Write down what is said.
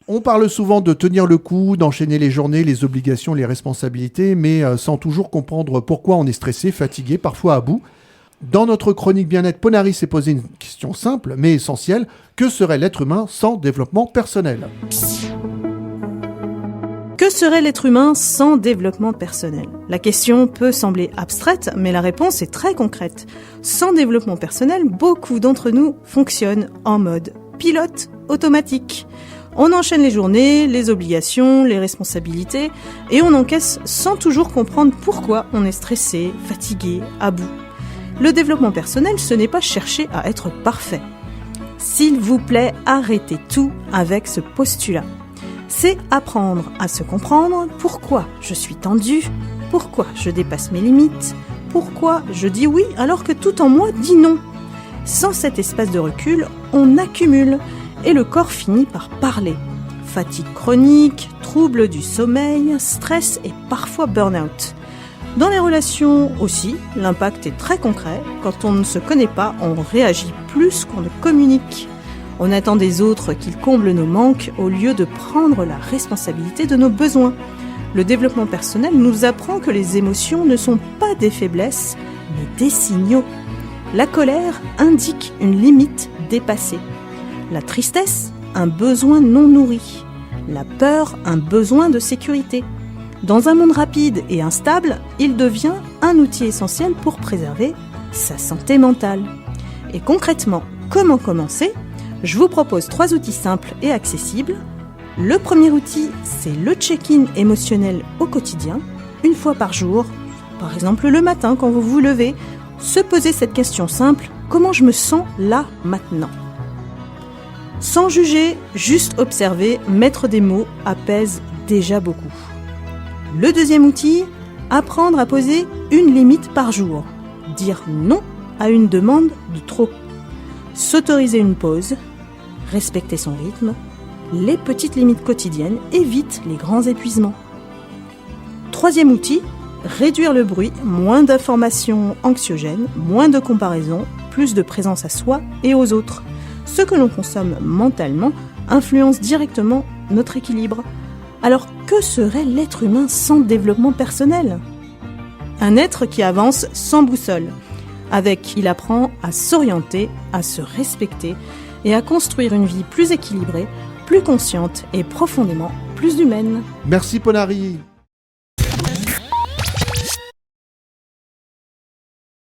On parle souvent de tenir le coup, d'enchaîner les journées, les obligations, les responsabilités, mais sans toujours comprendre pourquoi on est stressé, fatigué, parfois à bout. Dans notre chronique bien-être, Ponari s'est posé une question simple mais essentielle. Que serait l'être humain sans développement personnel ? Que serait l'être humain sans développement personnel ? La question peut sembler abstraite, mais la réponse est très concrète. Sans développement personnel, beaucoup d'entre nous fonctionnent en mode pilote automatique. On enchaîne les journées, les obligations, les responsabilités, et on encaisse sans toujours comprendre pourquoi on est stressé, fatigué, à bout. Le développement personnel, ce n'est pas chercher à être parfait. S'il vous plaît, arrêtez tout avec ce postulat. C'est apprendre à se comprendre pourquoi je suis tendu, pourquoi je dépasse mes limites, pourquoi je dis oui alors que tout en moi dit non. Sans cet espace de recul, on accumule et le corps finit par parler. Fatigue chronique, troubles du sommeil, stress et parfois burn-out. Dans les relations aussi, l'impact est très concret. Quand on ne se connaît pas, on réagit plus qu'on ne communique. On attend des autres qu'ils comblent nos manques au lieu de prendre la responsabilité de nos besoins. Le développement personnel nous apprend que les émotions ne sont pas des faiblesses, mais des signaux. La colère indique une limite dépassée. La tristesse, un besoin non nourri. La peur, un besoin de sécurité. Dans un monde rapide et instable, il devient un outil essentiel pour préserver sa santé mentale. Et concrètement, comment commencer ? Je vous propose 3 outils simples et accessibles. Le premier outil, c'est le check-in émotionnel au quotidien, une fois par jour. Par exemple, le matin, quand vous vous levez, se poser cette question simple, comment je me sens là, maintenant ? Sans juger, juste observer, mettre des mots apaise déjà beaucoup. Le deuxième outil, apprendre à poser une limite par jour. Dire non à une demande de trop. S'autoriser une pause, respecter son rythme, les petites limites quotidiennes évitent les grands épuisements. Troisième outil, réduire le bruit, moins d'informations anxiogènes, moins de comparaisons, plus de présence à soi et aux autres. Ce que l'on consomme mentalement influence directement notre équilibre. Alors que serait l'être humain sans développement personnel ? Un être qui avance sans boussole. Il apprend à s'orienter, à se respecter et à construire une vie plus équilibrée, plus consciente et profondément plus humaine. Merci Ponari.